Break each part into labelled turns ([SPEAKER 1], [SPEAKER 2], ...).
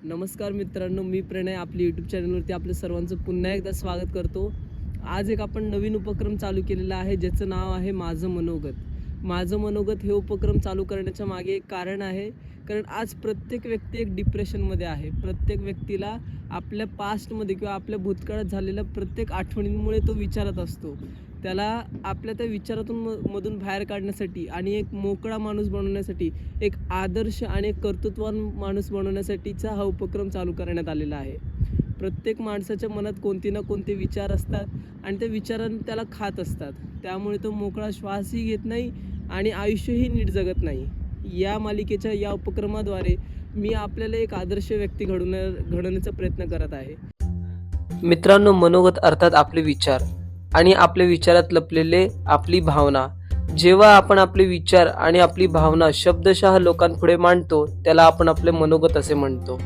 [SPEAKER 1] नमस्कार मित्रांनो, मी प्रणय आपली यूट्यूब चॅनलवरती आपलं सर्वांचं पुन्हा एकदा स्वागत करतो. आज एक आपण नवीन उपक्रम चालू केलेला आहे, ज्याचं नाव आहे माझं मनोगत. माझं मनोगत हे उपक्रम चालू करण्याच्या मागे एक कारण आहे, कारण आज प्रत्येक व्यक्ती एक डिप्रेशनमध्ये आहे. प्रत्येक व्यक्तीला आपल्या पास्टमध्ये किंवा आपल्या भूतकाळात झालेल्या प्रत्येक आठवणींमुळे तो विचारत असतो. त्याला आपल्या त्या विचारातून मधून बाहेर काढण्यासाठी आणि एक मोकळा माणूस बनवण्यासाठी, एक आदर्श आणि एक कर्तृत्ववान माणूस बनवण्यासाठीचा हा उपक्रम चालू करण्यात आलेला आहे. प्रत्येक माणसाच्या मनात कोणते ना कोणते विचार असतात आणि त्या विचारांनी त्याला खात असतात. त्यामुळे तो मोकळा श्वासही घेत नाही आणि आयुष्यही नीट जगत नाही. या मालिकेच्या या उपक्रमाद्वारे मी आपल्याला एक आदर्श व्यक्ती घडवण्याचा प्रयत्न करत आहे. मित्रांनो, मनोगत अर्थात आपले विचार आणि आपल्या विचारात लपलेले आपली भावना. जेव्हा आपण आपले विचार आणि आपली भावना शब्दशः लोकांपुढे मांडतो, त्याला आपण आपले मनोगत असे म्हणतो.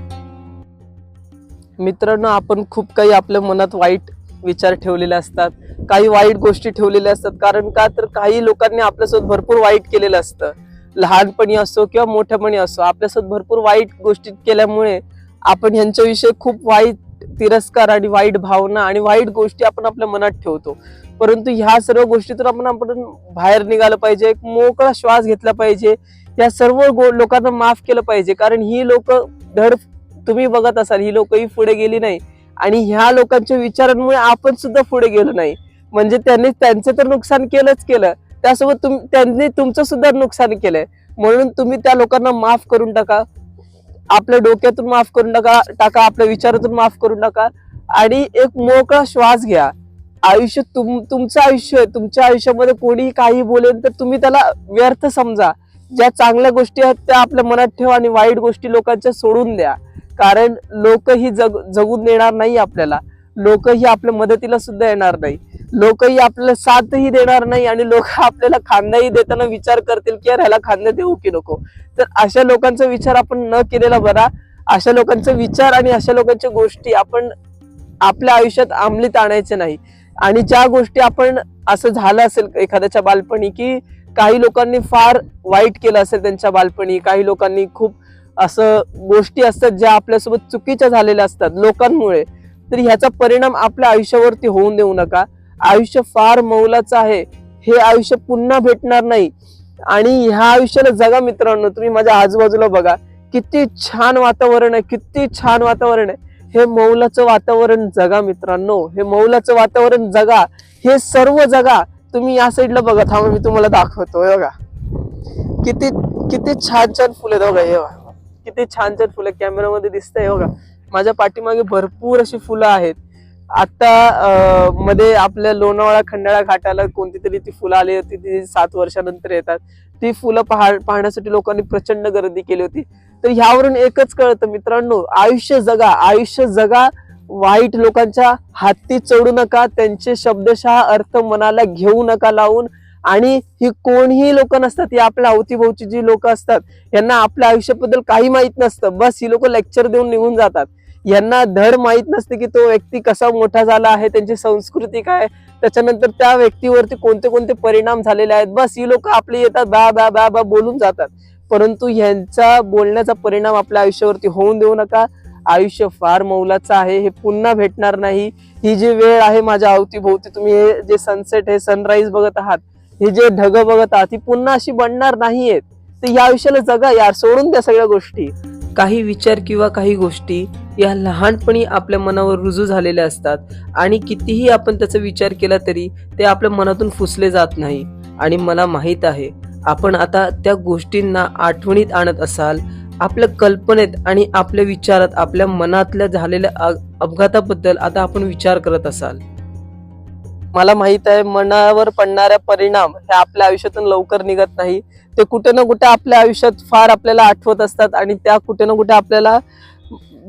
[SPEAKER 1] मित्रांनो, आपण खूप काही आपल्या मनात वाईट विचार ठेवलेले असतात, काही वाईट गोष्टी ठेवलेल्या असतात. कारण का तर काही लोकांनी आपल्यासोबत भरपूर वाईट केलेलं असतं. लहानपणी असो किंवा मोठ्यापणी असो, आपल्यासोबत भरपूर वाईट गोष्टी केल्यामुळे आपण ह्यांच्याविषयी खूप वाईट तिरस्कार आणि वाईट भावना आणि वाईट गोष्टी आपण आपल्या मनात ठेवतो. परंतु ह्या सर्व गोष्टीतून आपण बाहेर निघालं पाहिजे, एक मोकळा श्वास घेतला पाहिजे, या सर्व लोकांना माफ केलं पाहिजे. कारण ही लोक धड तुम्ही बघत असाल, ही लोक ही पुढे गेली नाही आणि ह्या लोकांच्या विचारांमुळे आपण सुद्धा पुढे गेलो नाही. म्हणजे त्यांनी त्यांचं तर नुकसान केलंच केलं, त्यासोबत त्यांनी तुमचं सुद्धा नुकसान केलंय. म्हणून तुम्ही त्या लोकांना माफ करून टाका, आपल्या डोक्यातून माफ करून टाका, आपल्या विचारातून माफ करून टाका आणि एक मोकळा श्वास घ्या. आयुष्य तुमचं आयुष्य आहे. तुमच्या आयुष्यामध्ये कोणी काही बोलेल तर तुम्ही त्याला व्यर्थ समजा. ज्या चांगल्या गोष्टी आहेत त्या आपल्या मनात ठेवा आणि वाईट गोष्टी लोकांच्या सोडून द्या. कारण लोकही जगून देणार नाही आपल्याला, लोकही आपल्या मदतीला सुद्धा येणार नाही, लोकही आपल्याला साथही देणार नाही आणि लोक आपल्याला खांदाही देताना विचार करतील की यार ह्याला खांदा देऊ की नको. तर अशा लोकांचा विचार आपण न केलेला बरा. अशा लोकांचा विचार आणि अशा लोकांच्या गोष्टी आपण आपल्या आयुष्यात अंमलीत आणायचे नाही. आणि ज्या गोष्टी आपण असं झालं असेल एखाद्याच्या बालपणी की काही लोकांनी फार वाईट केलं असेल त्यांच्या बालपणी, काही लोकांनी खूप असं गोष्टी असतात ज्या आपल्यासोबत चुकीच्या झालेल्या असतात लोकांमुळे, तर ह्याचा परिणाम आपल्या आयुष्यावरती होऊन देऊ नका. आयुष्य फार मौलाचं आहे, हे आयुष्य पुन्हा भेटणार नाही आणि ह्या आयुष्याला जगा. मित्रांनो, तुम्ही माझ्या आजूबाजूला बघा, किती छान वातावरण आहे, किती छान वातावरण आहे. हे मौलाचं वातावरण जगा मित्रांनो, हे मौलाचं वातावरण जगा, हे सर्व जगा. तुम्ही या साईडला बघा, थांबा मी तुम्हाला दाखवतो. बघा किती किती छान छान फुले, बघा हे बघा किती छान छान फुलं कॅमेरामध्ये दिसतंय. बघा माझ्या पाठीमागे भरपूर अशी फुलं आहेत. आता मध्ये आपल्या लोणावळा खंडाळा घाटाला कोणती तरी ती फुलं आली होती, ती 7 वर्षानंतर येतात. ती फुलं पाहण्यासाठी लोकांनी प्रचंड गर्दी केली होती. तर ह्यावरून एकच कळतं मित्रांनो, आयुष्य जगा, आयुष्य जगा. वाईट लोकांच्या हाती चढू नका, त्यांचे शब्दशः अर्थ मनाला घेऊ नका लावून. आणि ही कोणीही लोक नसतात, ही आपल्या अवतीभोवती जी लोक असतात, यांना आपल्या आयुष्याबद्दल काही माहित नसतं. बस ही लोक लेक्चर देऊन निघून जातात. यांना धड माहित नसते की तो व्यक्ती कसा मोठा झाला आहे, त्यांची संस्कृती काय, त्याच्यानंतर त्या व्यक्तीवरती कोणते कोणते परिणाम झालेले आहेत. बस ही लोक आपली येतात, बा बा बा बा बोलून जातात. परंतु यांचा बोलण्याचा परिणाम आपल्या आयुष्यावरती होऊन देऊ नका. आयुष्य फार मौलाचं आहे, हे पुन्हा भेटणार नाही. ही जी वेळ आहे माझ्या अवतीभोवती, तुम्ही हे जे सनसेट, हे सनराईज बघत आहात, हे जे ढग बघत आहात, ही पुन्हा अशी बनणार नाहीयेत. तर या आयुष्याला जगा यार, सोडून द्या सगळ्या गोष्टी. काही विचार किंवा काही गोष्टी या लहानपणी आपल्या मनावर रुजू झालेल्या असतात आणि कितीही आपण त्याचा विचार केला तरी ते आपल्या मनातून फुसले जात नाही. आणि मला माहित आहे, आपण आता त्या गोष्टींना आठवणीत आणत असाल, आपल्या कल्पनेत आणि आपल्या विचारात, आपल्या मनातल्या झालेल्या अपघाताबद्दल आता आपण विचार करत असाल. मला माहित आहे, मनावर पडणाऱ्या परिणाम हे आपल्या आयुष्यातून लवकर निघत नाही. ते कुठे ना कुठे आपल्या आयुष्यात फार आपल्याला आठवत असतात आणि त्या कुठे ना कुठे आपल्याला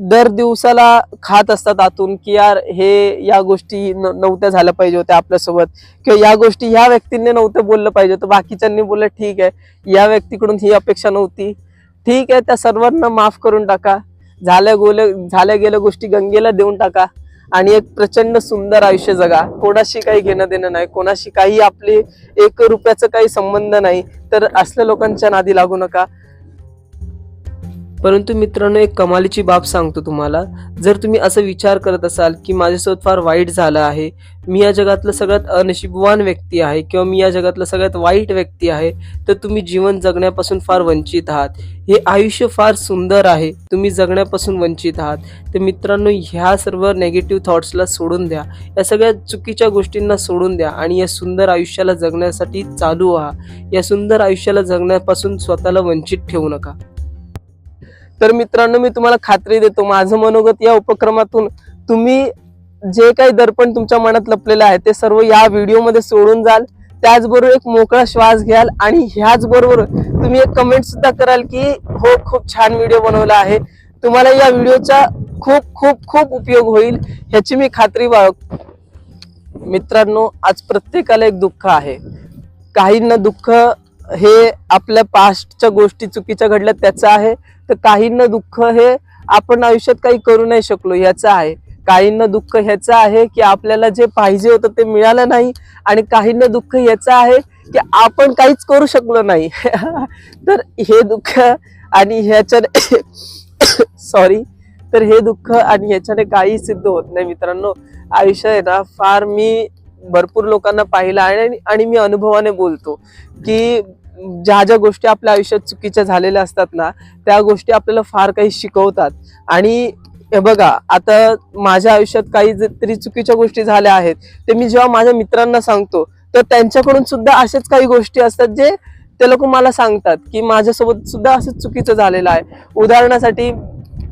[SPEAKER 1] दर दिवसाला खात असतात आतून की यार हे या गोष्टी नव्हत्या झाल्या पाहिजे होत्या आपल्यासोबत, किंवा या गोष्टी ह्या व्यक्तींनी नव्हतं बोललं पाहिजे होतं. बाकीच्यांनी बोललं ठीक आहे, या व्यक्तीकडून ही अपेक्षा नव्हती, ठीक आहे. त्या सर्वांना माफ करून टाका. झाल्या गेल्या गोष्टी गंगेला देऊन टाका आणि एक प्रचंड सुंदर आयुष्य जगा. कोणाशी काही घेणं देणं नाही, कोणाशी काही आपली 1 रुपयाचा काही संबंध नाही. तर असल्या लोकांच्या नादी लागू नका. परंतु मित्रांनो, एक कमालीची बाब सांगतो तुम्हाला. जर तुम्ही असं विचार करत असाल की माझ्यासोबत फार वाईट झालं आहे, मी या जगातलं सगळ्यात अनशिबवान व्यक्ती आहे किंवा मी या जगातलं सगळ्यात वाईट व्यक्ती आहे, तर तुम्ही जीवन जगण्यापासून फार वंचित आहात. हे आयुष्य फार सुंदर आहे, तुम्ही जगण्यापासून वंचित आहात. तर मित्रांनो, ह्या सर्व नेगेटिव्ह थॉट्सला सोडून द्या, या सगळ्या चुकीच्या गोष्टींना सोडून द्या आणि या सुंदर आयुष्याला जगण्यासाठी चालू व्हा. या सुंदर आयुष्याला जगण्यापासून स्वतःला वंचित ठेवू नका. तर मित्रांनो, मी तुम्हाला खात्री देतो, माझं मनोगत या उपक्रमातून तुम्ही जे काही दडपण तुमच्या मनात लपलेलं आहे ते सर्व या व्हिडिओमध्ये सोडून जाल. त्याचबरोबर एक मोकळा श्वास घ्याल आणि ह्याच बरोबर तुम्ही एक कमेंट सुद्धा कराल की हो, खूप छान व्हिडिओ बनवला आहे. तुम्हाला या व्हिडिओचा खूप खूप खूप उपयोग होईल ह्याची मी खात्री बाळगतो. मित्रांनो, आज प्रत्येकाला एक दुःख आहे. काहींना दुःख हे आपल्या पास्टच्या गोष्टी चुकीच्या घडल्या त्याचं आहे, तर काहींना दुःख हे आपण आयुष्यात काही करू नाही शकलो ह्याचं आहे. काहींना दुःख ह्याचं आहे की आपल्याला जे पाहिजे होतं ते मिळालं नाही, आणि काहींना दुःख ह्याचं आहे की आपण काहीच करू शकलो नाही. तर हे दुःख आणि ह्याच्याने सॉरी तर हे दुःख आणि ह्याच्याने काही सिद्ध होत नाही. मित्रांनो, आयुष्य आहे ना, फार मी भरपूर लोकांना पाहिलं आहे आणि मी अनुभवाने बोलतो की ज्या ज्या गोष्टी आपल्या आयुष्यात चुकीच्या झालेल्या असतात ना, त्या गोष्टी आपल्याला फार काही शिकवतात. आणि हे बघा, आता माझ्या आयुष्यात काही तरी चुकीच्या गोष्टी झाल्या आहेत, ते मी जेव्हा माझ्या मित्रांना सांगतो तर त्यांच्याकडून सुद्धा अशाच काही गोष्टी असतात जे ते लोक मला सांगतात की माझ्यासोबत सुद्धा असं चुकीचं झालेलं आहे. उदाहरणासाठी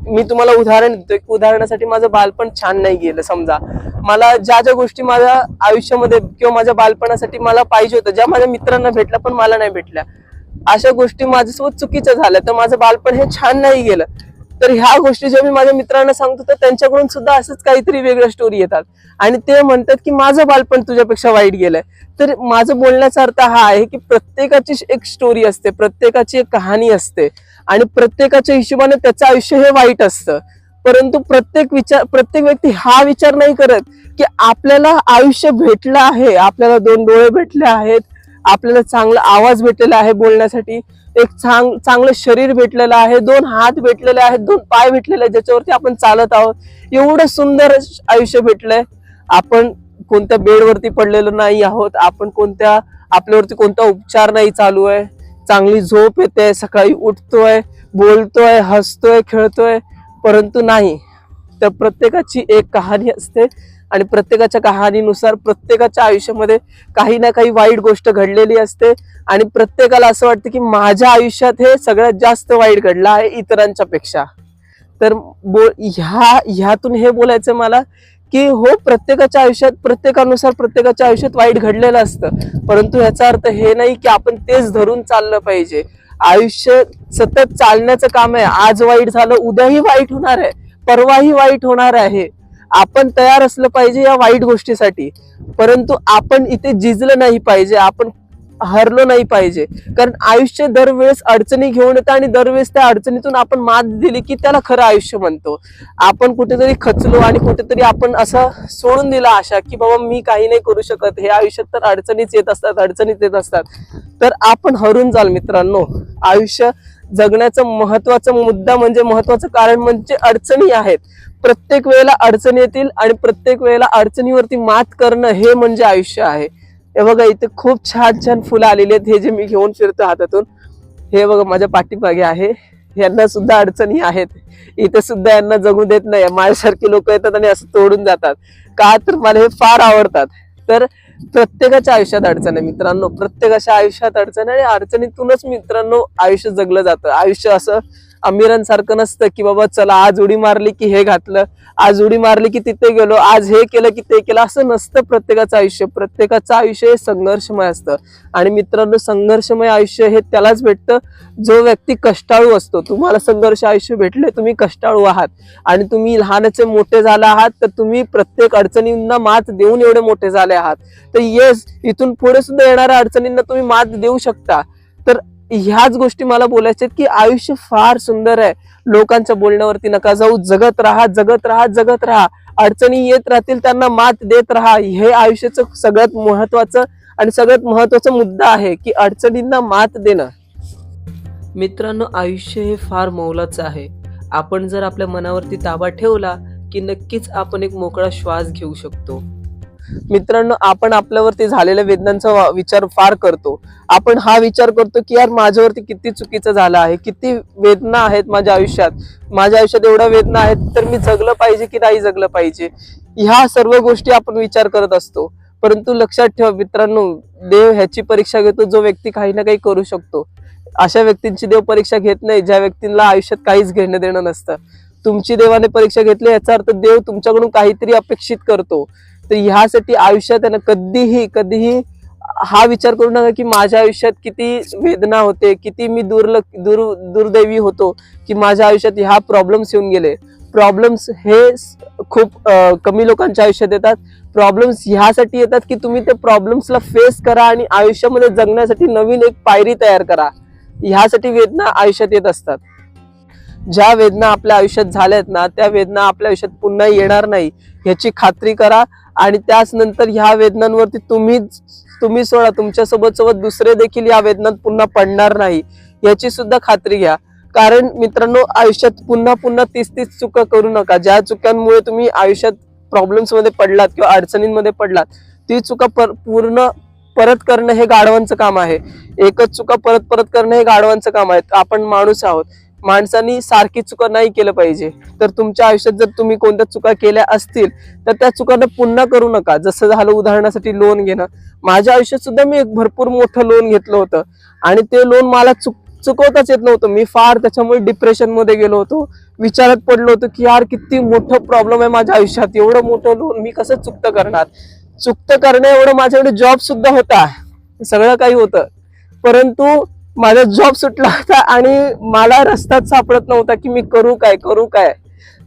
[SPEAKER 1] मी तुम्हाला उदाहरण देतोय की उदाहरणासाठी माझं बालपण छान नाही गेलं. समजा मला ज्या ज्या गोष्टी माझ्या आयुष्यामध्ये किंवा माझ्या बालपणासाठी मला पाहिजे होतं, ज्या माझ्या मित्रांना भेटल्या पण मला नाही भेटल्या, अशा गोष्टी माझ्यासोबत चुकीच्या झाल्या, तर माझं बालपण हे छान नाही गेलं. तर ह्या गोष्टी जेव्हा मी माझ्या मित्रांना सांगतो तर त्यांच्याकडून सुद्धा असंच काहीतरी वेगळ्या स्टोरी येतात आणि ते म्हणतात की माझं बालपण तुझ्यापेक्षा वाईट गेलंय. तर माझं बोलण्याचा अर्थ हा आहे की प्रत्येकाची एक स्टोरी असते, प्रत्येकाची एक कहाणी असते आणि प्रत्येकाच्या हिशोबाने त्याचं आयुष्य हे वाईट असतं. परंतु प्रत्येक व्यक्ती हा विचार नाही करत की आपल्याला आयुष्य भेटलं आहे, आपल्याला 2 डोळे भेटले आहेत, आपल्याला चांगला आवाज भेटलेला आहे बोलण्यासाठी, एक चांगलं शरीर भेटलेलं आहे, 2 हात भेटलेले आहेत, 2 पाय भेटलेले आहेत ज्याच्यावरती आपण चालत आहोत, एवढं सुंदर आयुष्य भेटलंय. आपण कोणत्या बेडवरती पडलेलो नाही आहोत, आपल्यावरती कोणता उपचार नाही चालू आहे, चांगली झोप येते, सकाळी उठतोय, बोलतोय, हसतोय, खेळतोय. परंतु नाही, तर प्रत्येकाची एक कहाणी असते आणि प्रत्येकाच्या कहाणीनुसार प्रत्येकाच्या आयुष्यामध्ये काही ना काही वाईट गोष्ट घडलेली असते आणि प्रत्येकाला असं वाटतं की माझ्या आयुष्यात हे सगळ्यात जास्त वाईट घडलं आहे इतरांच्या पेक्षा. तर ह्यातून हे बोलायचं मला की हो, प्रत्येकाच्या आयुष्यात प्रत्येकानुसार प्रत्येकाच्या आयुष्यात वाईट घडलेलं असतं, परंतु ह्याचा अर्थ हे नाही की आपण तेच धरून चाललं पाहिजे. आयुष्य सतत चालण्याचं काम आहे. आज वाईट झालं, उद्याही वाईट होणार आहे, परवाही वाईट होणार आहे. आपण तयार असलं पाहिजे या वाईट गोष्टीसाठी, परंतु आपण इथे झिजलं नाही पाहिजे, आपण हरलो नाही पाहिजे. कारण आयुष्य दरवेळेस अडचणी घेऊन येतं आणि दरवेळेस त्या अडचणीतून आपण मात दिली की त्याला खरं आयुष्य म्हणतो. आपण कुठेतरी खचलो आणि कुठेतरी आपण असं सोडून दिला आशा की बाबा मी काही नाही करू शकत, हे आयुष्यात तर अडचणीच येत असतात, तर आपण हरून जाल. मित्रांनो, आयुष्य जगण्याचा महत्वाचा मुद्दा म्हणजे महत्वाचं कारण म्हणजे अडचणी आहेत. प्रत्येक वेळेला अडचणी येतील आणि प्रत्येक वेळेला अडचणीवरती मात करणं हे म्हणजे आयुष्य आहे. हे बघा, इथे खूप छान छान फुलं आलेली आहेत, हे जे मी घेऊन फिरतो हातातून, हे बघा माझ्या पाठीमागे आहे. यांना सुद्धा अडचणी आहेत, इथे सुद्धा यांना जगू देत नाही. माझ्यासारखे लोक येतात आणि असं तोडून जातात, का तर मला हे फार आवडतात. तर प्रत्येकाच्या आयुष्यात अडचण आहे मित्रांनो, प्रत्येकाच्या आयुष्यात अडचण आहे आणि अडचणीतूनच मित्रांनो आयुष्य जगलं जातं. आयुष्य असं अमीरांसारखं नसतं की बाबा चला आज उडी मारली की हे घातलं, आज उडी मारली की तिथे गेलो, आज हे केलं की ते केलं, असं नसतं. प्रत्येकाचं आयुष्य हे संघर्षमय असतं. आणि मित्रांनो, संघर्षमय आयुष्य हे त्यालाच भेटतं जो व्यक्ती कष्टाळू असतो. तुम्हाला संघर्ष आयुष्य भेटले, तुम्ही कष्टाळू आहात आणि तुम्ही लहानाचे मोठे झाले आहात, तर तुम्ही प्रत्येक अडचणींना मात देऊन एवढे मोठे झाले आहात. तर येस, इथून पुढे सुद्धा येणाऱ्या अडचणींना तुम्ही मात देऊ शकता. तर ह्याच गोष्टी मला बोलायच्या की आयुष्य फार सुंदर आहे. लोकांच्या बोलण्यावरती नका जाऊ, जगत राहा. अडचणी येत राहतील, त्यांना मात देत राहा. हे आयुष्याचं सगळ्यात महत्वाचा मुद्दा आहे की अडचणींना मात देणं. मित्रांनो, आयुष्य हे फार मोलाचं आहे. आपण जर आपल्या मनावरती ताबा ठेवला की नक्कीच आपण एक मोकळा श्वास घेऊ शकतो. मित्रांनो, आपण आपल्यावरती झालेल्या वेदनांचा विचार फार करतो. आपण हा विचार करतो की यार माझ्यावरती किती चुकीचं झालं आहे, किती वेदना आहेत माझ्या आयुष्यात एवढ्या वेदना आहेत, तर मी जगलं पाहिजे की नाही जगलं पाहिजे, ह्या सर्व गोष्टी आपण विचार करत असतो. परंतु लक्षात ठेवा मित्रांनो, देव ह्याची परीक्षा घेतो जो व्यक्ती काही ना काही करू शकतो. अशा व्यक्तींची देव परीक्षा घेत नाही ज्या व्यक्तींना आयुष्यात काहीच घेणं देणं नसतं. तुमची देवाने परीक्षा घेतली याचा अर्थ देव तुमच्याकडून काहीतरी अपेक्षित करतो. तर ह्यासाठी आयुष्यात आहे ना, कधीही हा विचार करू नका की माझ्या आयुष्यात किती वेदना होते, किती मी दुर्दैवी होतो की माझ्या आयुष्यात ह्या प्रॉब्लेम्स येऊन गेले. प्रॉब्लेम्स हे खूप कमी लोकांच्या आयुष्यात येतात. प्रॉब्लेम्स ह्यासाठी येतात की तुम्ही ते प्रॉब्लेम्सला फेस करा आणि आयुष्यामध्ये जगण्यासाठी नवीन एक पायरी तयार करा. ह्यासाठी वेदना आयुष्यात येत असतात. ज्या वेदना आपल्या आयुष्यात झाल्यात ना, त्या वेदना आपल्या आयुष्यात पुन्हा येणार नाही ह्याची खात्री करा. आणि त्याच नंतर ह्या वेदनांवरती तुम्ही सोडा, तुमच्यासोबत दुसरे देखील या वेदनात पुन्हा पडणार नाही याची सुद्धा खात्री घ्या. कारण मित्रांनो, आयुष्यात पुन्हा तीच चुका करू नका. ज्या चुकांमुळे तुम्ही आयुष्यात प्रॉब्लेम्स मध्ये पडलात किंवा अडचणींमध्ये पडलात, ती चुका पूर्ण परत करणं हे गाढवांचं काम आहे. एकच चुका परत करणं हे गाढवांचं काम आहे. आपण माणूस आहोत, माणसांनी सारखी चुका नाही केलं पाहिजे. तर तुमच्या आयुष्यात जर तुम्ही कोणत्या चुका केल्या असतील तर त्या चुकांना पुन्हा करू नका. जसं झालं उदाहरणासाठी लोन घेणं. माझ्या आयुष्यात सुद्धा मी एक भरपूर मोठं लोन घेतलं होतं आणि ते लोन मला चुकवताच येत नव्हतं. मी फार त्याच्यामुळे डिप्रेशन मध्ये गेलो होतो. विचारात पडलो होतो की यार किती मोठं प्रॉब्लेम आहे माझ्या आयुष्यात, एवढं मोठं लोन मी कसं चुकतं करणार. चुकतं करण्या एवढं माझ्याकडे जॉब सुद्धा होता, सगळं काही होतं, परंतु माझा जॉब सुटला होता आणि मला रस्ताच सापडत नव्हता की मी करू काय.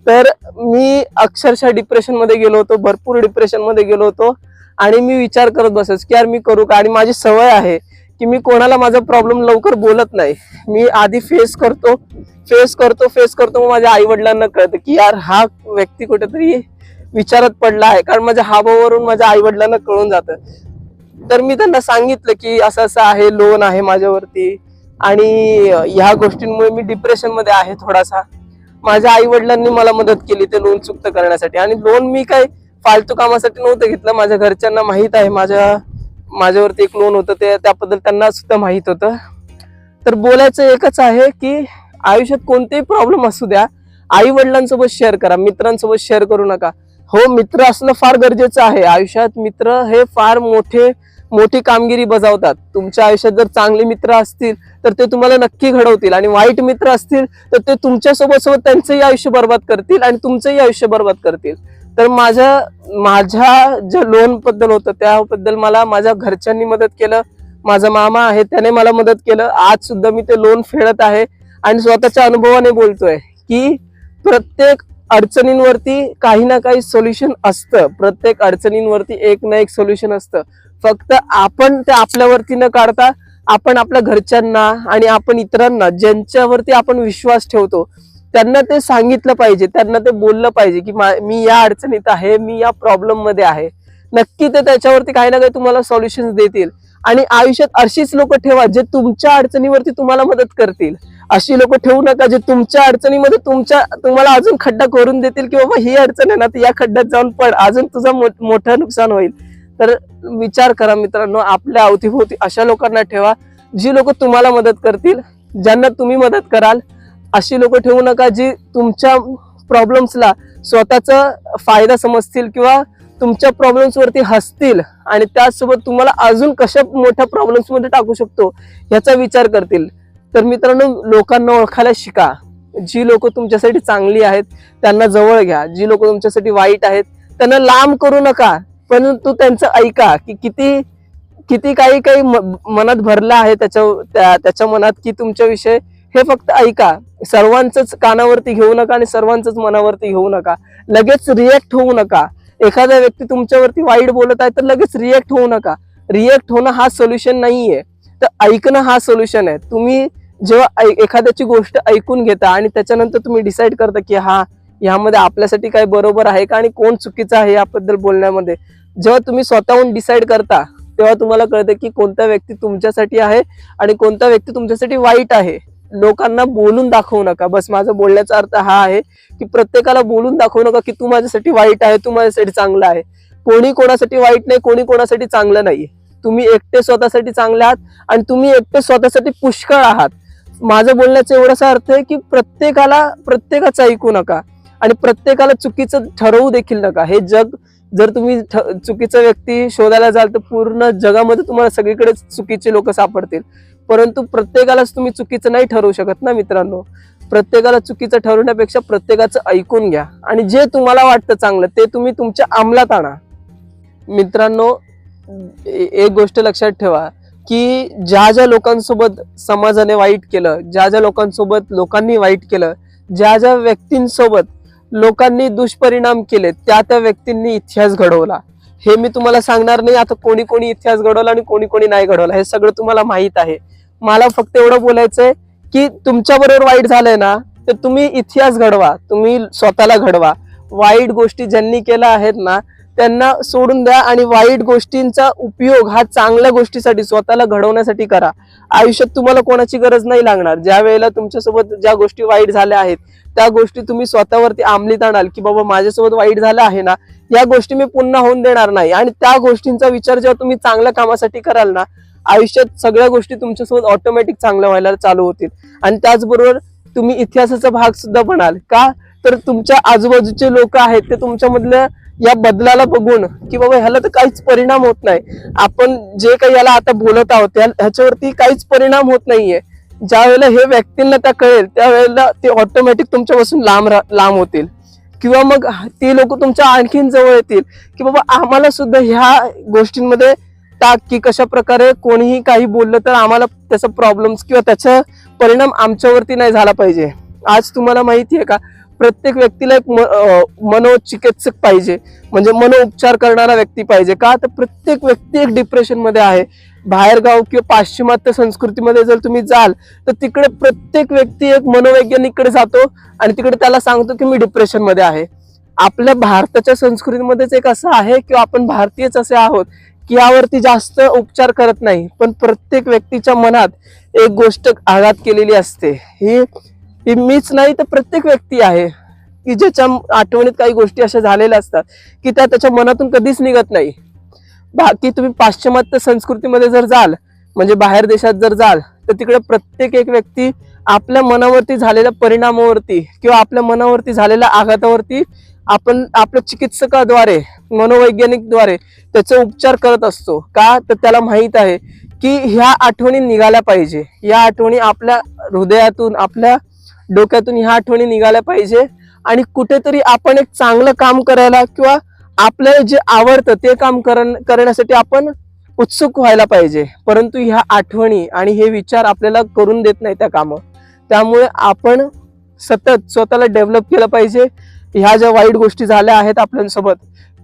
[SPEAKER 1] तर मी अक्षरशः डिप्रेशन मध्ये गेलो होतो, भरपूर डिप्रेशन मध्ये गेलो होतो. आणि मी विचार करत बसायचो की यार मी करू काय. आणि माझी सवय आहे की मी कोणाला माझा प्रॉब्लेम लवकर बोलत नाही. मी आधी फेस करतो. मग माझ्या आई वडिलांना कळतं की यार हा व्यक्ती कुठेतरी विचारात पडला आहे, कारण माझ्या हावावरून माझ्या आई वडिलांना कळून जातं. तर मी त्यांना सांगितलं की असं आहे, लोन आहे माझ्यावरती आणि ह्या गोष्टींमुळे मी डिप्रेशन मध्ये आहे थोडासा. माझ्या आई वडिलांनी मला मदत केली ते लोन चुकतं करण्यासाठी. आणि लोन मी काही फालतू कामासाठी नव्हतं घेतलं. माझ्या घरच्यांना माहित आहे माझ्यावरती एक लोन होतं, ते त्याबद्दल त्यांना सुद्धा माहित होतं. तर बोलायचं एकच आहे की आयुष्यात कोणतेही प्रॉब्लेम असू द्या, आई वडिलांसोबत शेअर करा, मित्रांसोबत शेअर करू नका. हो, मित्र असणं फार गरजेचं आहे आयुष्यात. मित्र हे फार मोठी कामगिरी बजावतात. तुमच्या आयुष्यात जर चांगले मित्र असतील तर ते तुम्हाला नक्की घडवतील, आणि वाईट मित्र असतील तर ते तुमच्यासोबत त्यांचंही आयुष्य बर्बाद करतील आणि तुमचंही आयुष्य बर्बाद करतील. तर माझ्या ज्या लोन बद्दल होतं त्याबद्दल मला माझ्या घरच्यांनी मदत केलं. माझा मामा आहे त्याने मला मदत केलं. आज सुद्धा मी ते लोन फेडत आहे आणि स्वतःच्या अनुभवाने बोलतोय की प्रत्येक अडचणींवरती काही ना काही सोल्युशन असतं. प्रत्येक अडचणींवरती एक ना एक सोल्युशन असतं. फक्त आपण ते आपल्यावरती न काढता आपण आपल्या घरच्यांना आणि आपण इतरांना ज्यांच्यावरती आपण विश्वास ठेवतो त्यांना ते सांगितलं पाहिजे, त्यांना ते बोललं पाहिजे की मी या अडचणीत आहे, मी या प्रॉब्लेम मध्ये आहे. नक्की ते त्याच्यावरती काही ना काही तुम्हाला सोल्युशन देतील. आणि आयुष्यात अशीच लोक ठेवा जे तुमच्या अडचणीवरती तुम्हाला मदत करतील. अशी लोक ठेवू नका जे तुमच्या अडचणीमध्ये तुम्हाला अजून खड्डा करून देतील की बाबा ही अडचण आहे ना, तर या खड्ड्यात जाऊन पड, अजून तुझं मोठं नुकसान होईल. तर विचार करा मित्रांनो, आपल्या अवतीभोवती अशा लोकांना ठेवा जी लोक तुम्हाला मदत करतील, ज्यांना तुम्ही मदत कराल. अशी लोक ठेवू नका जी तुमच्या प्रॉब्लेम्सला स्वतःचा फायदा समजतील किंवा तुमच्या प्रॉब्लेम्स वरती हसतील आणि त्याचसोबत तुम्हाला अजून कशा मोठ्या प्रॉब्लेम्स मध्ये टाकू शकतो याचा विचार करतील. तर मित्रांनो, लोकांना ओळखायला शिका. जी लोक तुमच्यासाठी चांगली आहेत त्यांना जवळ घ्या, जी लोक तुमच्यासाठी वाईट आहेत त्यांना लांब करू नका, परंतु त्यांचं ऐका की किती काही मनात भरलं आहे त्याच्या मनात की तुमच्या विषय, हे फक्त ऐका. सर्वांचंच कानावरती घेऊ नका आणि सर्वांचंच मनावरती घेऊ नका. लगेच रिएक्ट होऊ नका. एखादा व्यक्ती तुमच्यावरती वाईट बोलत आहे तर लगेच रिएक्ट होऊ नका. रिएक्ट होणं हा सोल्युशन नाहीये, तर ऐकणं हा सोल्युशन आहे. तुम्ही जेव्हा एखाद्याची गोष्ट ऐकून घेता आणि त्याच्यानंतर तुम्ही डिसाईड करता की ह्यामध्ये आपल्यासाठी काय बरोबर आहे का आणि कोण चुकीचं आहे याबद्दल बोलण्यामध्ये, जेव्हा तुम्ही स्वतःहून डिसाईड करता तेव्हा तुम्हाला कळतं की कोणता व्यक्ती तुमच्यासाठी आहे आणि कोणता व्यक्ती तुमच्यासाठी वाईट आहे. लोकांना बोलून दाखवू नका. बस माझा बोलण्याचा अर्थ हा आहे की प्रत्येकाला बोलून दाखवू नका की तू माझ्यासाठी वाईट आहे, तू माझ्यासाठी चांगला आहे. कोणी कोणासाठी वाईट नाही, कोणी कोणासाठी चांगलं नाही. तुम्ही एकटे स्वतःसाठी चांगले आहात आणि तुम्ही एकटे स्वतःसाठी पुष्कळ आहात. माझं बोलण्याचा एवढासा अर्थ आहे की प्रत्येकाचं ऐकू नका आणि प्रत्येकाला चुकीचं ठरवू देखील नका. हे जग जर तुम्ही चुकीचा व्यक्ती शोधायला जाल तर पूर्ण जगामध्ये तुम्हाला सगळीकडे चुकीचे लोक सापडतील. परंतु प्रत्येकालाच तुम्ही चुकीचं नाही ठरवू शकत ना मित्रांनो. प्रत्येकाला चुकीचं ठरवण्यापेक्षा प्रत्येकाचं ऐकून घ्या आणि जे तुम्हाला वाटतं चांगलं ते तुम्ही तुमच्या अंमलात आणा. मित्रांनो, एक गोष्ट लक्षात ठेवा की ज्या ज्या लोकांसोबत समाजाने वाईट केलं, ज्या ज्या लोकांसोबत लोकांनी वाईट केलं, ज्या ज्या व्यक्तींसोबत लोकांनी दुष्परिणाम केले, त्या व्यक्तींनी इतिहास घडवला. हे मी तुम्हाला सांगणार नाही आता कोणी कोणी इतिहास घडवला आणि कोणी कोणी नाही घडवला, हे सगळं तुम्हाला माहित आहे. मला फक्त एवढं बोलायचंय की तुमच्या बरोबर वाईट झालंय ना तर तुम्ही इतिहास घडवा, तुम्ही स्वतःला घडवा. वाईट गोष्टी ज्यांनी केल्या आहेत ना त्यांना सोडून द्या आणि वाईट गोष्टींचा उपयोग हा चांगल्या गोष्टीसाठी स्वतःला घडवण्यासाठी करा. आयुष्यात तुम्हाला कोणाची गरज नाही लागणार. ज्या वेळेला तुमच्यासोबत ज्या गोष्टी वाईट झाल्या आहेत त्या गोष्टी तुम्ही स्वतःवरती अंमलीत आणाल की बाबा माझ्यासोबत वाईट झालं आहे ना, या गोष्टी मी पुन्हा होऊन देणार नाही, आणि त्या गोष्टींचा विचार जेव्हा तुम्ही चांगल्या कामासाठी कराल ना, आयुष्यात सगळ्या गोष्टी तुमच्यासोबत ऑटोमॅटिक चांगल्या व्हायला चालू होतील. आणि त्याचबरोबर तुम्ही इतिहासाचा भाग सुद्धा बनाल. का तर तुमच्या आजूबाजूचे लोक आहेत ते तुमच्यामधल्या या बदलाला बघून की बाबा ह्याला तर काहीच परिणाम होत नाही, आपण जे काही याला आता बोलत आहोत ह्याच्यावरती काहीच परिणाम होत नाहीये, ज्या वेळेला हे व्यक्तींना त्या कळेल त्यावेळेला ते ऑटोमॅटिक तुमच्यापासून लांब होतील. किंवा मग ती लोक तुमच्या आणखीन जवळ येतील की बाबा आम्हाला सुद्धा ह्या गोष्टींमध्ये टाक की कशा प्रकारे कोणीही काही बोललं तर आम्हाला त्याचा प्रॉब्लेम्स किंवा त्याचा परिणाम आमच्यावरती नाही झाला पाहिजे. आज तुम्हाला माहिती आहे का, प्रत्येक व्यक्तीला एक मनोचिकित्सक पाहिजे, म्हणजे मनोपचार करणारा व्यक्ती पाहिजे. का तर प्रत्येक व्यक्ती एक डिप्रेशन मध्ये आहे. बाहेरगाव किंवा पाश्चिमात्य संस्कृतीमध्ये जर तुम्ही जाल तर तिकडे प्रत्येक व्यक्ती एक मनोवैज्ञानिककडे जातो आणि तिकडे त्याला सांगतो की मी डिप्रेशन मध्ये आहे. आपल्या भारताच्या संस्कृतीमध्येच एक असं आहे की आपण भारतीयच असे आहोत की यावरती जास्त उपचार करत नाही, पण प्रत्येक व्यक्तीच्या मनात एक गोष्ट आघात केलेली असते. ही मीच नाही तर प्रत्येक व्यक्ती आहे की ज्याच्या आठवणीत काही गोष्टी अशा झालेल्या असतात की त्या त्याच्या मनातून कधीच निघत नाही. बाकी तुम्ही पाश्चिमात्य संस्कृतीमध्ये जर जाल, म्हणजे बाहेर देशात जर जाल तर तिकडे प्रत्येक एक व्यक्ती आपल्या मनावरती झालेल्या परिणामावरती किंवा आपल्या मनावरती झालेल्या आघातावरती आपण आपल्या चिकित्सकाद्वारे मनोवैज्ञानिकद्वारे त्याचा उपचार करत असतो. का तर त्याला माहित आहे की ह्या आठवणी निघाल्या पाहिजे, या आठवणी आपल्या हृदयातून आपल्या डोक्यातून ह्या आठवणी निघाल्या पाहिजे आणि कुठेतरी आपण एक चांगलं काम करायला किंवा आपल्याला जे आवडतं ते काम करण्यासाठी आपण उत्सुक व्हायला पाहिजे. परंतु ह्या आठवणी आणि हे विचार आपल्याला करून देत नाही त्या कामं. त्यामुळे आपण सतत स्वतःला डेव्हलप केलं पाहिजे. ह्या ज्या वाईट गोष्टी झाल्या आहेत आपल्यासोबत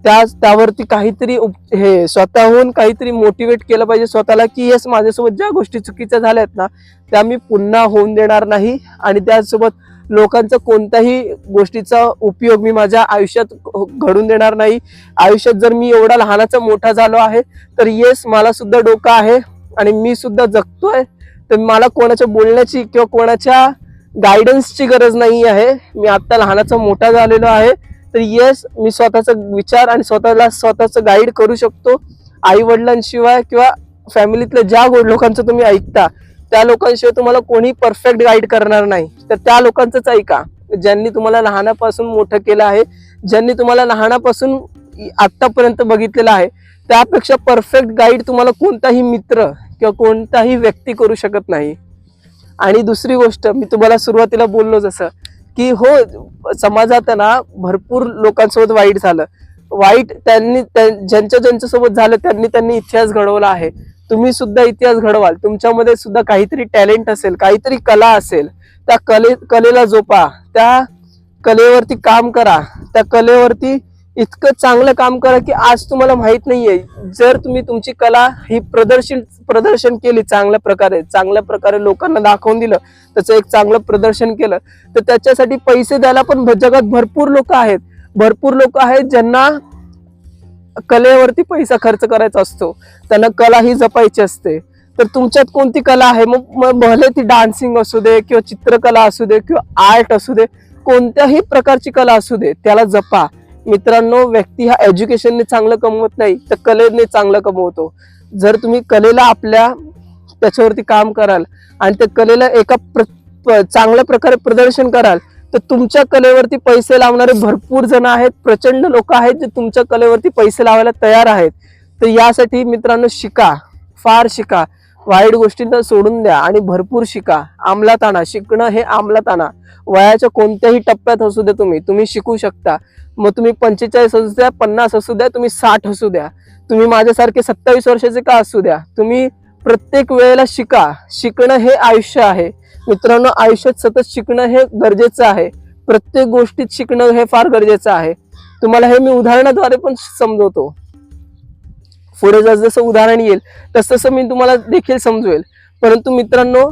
[SPEAKER 1] त्यावरती काहीतरी हे स्वतःहून काहीतरी मोटिवेट केलं पाहिजे स्वतःला की येस, माझ्यासोबत ज्या गोष्टी चुकीच्या झाल्या आहेत ना त्या मी पुन्हा होऊन देणार नाही आणि त्यासोबत लोकांचा कोणत्याही गोष्टीचा उपयोग मी माझ्या आयुष्यात घडून देणार नाही. आयुष्यात जर मी एवढा लहानाचा मोठा झालो आहे तर येस, मला सुद्धा डोकं आहे आणि मी सुद्धा जगतोय, तर मला कोणाच्या बोलण्याची किंवा कोणाच्या गायडन्सची गरज नाही आहे. मी आता लहानाचा मोठा झालेलो आहे तर येस, मी स्वतःचा विचार आणि स्वतःचं गाईड करू शकतो. आई वडिलांशिवाय किंवा फॅमिलीतल्या ज्या लोकांचं तुम्ही ऐकता त्या लोकांशिवाय तुम्हाला कोणी परफेक्ट गाईड करणार नाही. तर त्या लोकांचंच ऐका ज्यांनी तुम्हाला लहानापासून मोठं केलं आहे, ज्यांनी तुम्हाला लहानापासून आतापर्यंत बघितलेलं आहे. त्यापेक्षा परफेक्ट गाईड तुम्हाला कोणताही मित्र किंवा कोणताही व्यक्ती करू शकत नाही. आणि दुसरी गोष्ट, मी तुम्हाला सुरुवातीला बोललो जसं की हो, समाजात ना भरपूर लोकांसोबत वाईट झालं. वाईट त्यांनी ज्यांच्यासोबत झालं त्यांनी इतिहास घडवला आहे. तुम्ही सुद्धा इतिहास घडवाल. तुमच्यामध्ये सुद्धा काहीतरी टॅलेंट असेल, काहीतरी कला असेल, त्या कलेला जोपा, त्या कलेवरती काम करा, त्या कलेवरती इतकं चांगलं काम करा की आज तुम्हाला माहित नाहीये, जर तुम्ही तुमची कला ही प्रदर्शन केली चांगल्या प्रकारे लोकांना दाखवून दिलं, त्याचं एक चांगलं प्रदर्शन केलं तर त्याच्यासाठी पैसे द्यायला पण जगात भरपूर लोक आहेत ज्यांना कलेवरती पैसा खर्च करायचा असतो, त्यांना कला ही जपायची असते. तर तुमच्यात कोणती कला आहे, मग भले ती डान्सिंग असू दे किंवा चित्रकला असू दे किंवा आर्ट असू दे, कोणत्याही प्रकारची कला असू दे, त्याला जपा. मित्रांनो, व्यक्ती हा एज्युकेशनने चांगलं कमवत नाही तर कलेने चांगलं कमवतो. जर तुम्ही कलेला आपल्या त्याच्यावरती काम कराल आणि त्या कलेला एका चांगल्या प्रकारे प्रदर्शन कराल तर तुमच्या कलेवरती पैसे लावणारे भरपूर जण आहेत, प्रचंड लोक आहेत जे तुमच्या कलेवरती पैसे लावायला तयार आहेत. तर यासाठी मित्रांनो शिका, फार शिका, वाईट गोष्टींना सोडून द्या आणि भरपूर शिका. अंमलात आणा. शिकणं हे अंमलात आणा. वयाच्या कोणत्याही टप्प्यात असू द्या, तुम्ही शिकू शकता. मग तुम्ही 45 असू द्या, 50 असू द्या, तुम्ही 60 असू द्या, तुम्ही माझ्यासारखे 27 वर्षाचे का असू द्या, तुम्ही प्रत्येक वेळेला शिका. शिकणं हे आयुष्य आहे मित्रांनो. आयुष्यात सतत शिकणं हे गरजेचं आहे. प्रत्येक गोष्टीत शिकणं हे फार गरजेचं आहे. तुम्हाला हे मी उदाहरणाद्वारे पण समजवतो. पुढे जसं उदाहरण येईल तसं मी तुम्हाला देखील समजवेल. परंतु मित्रांनो,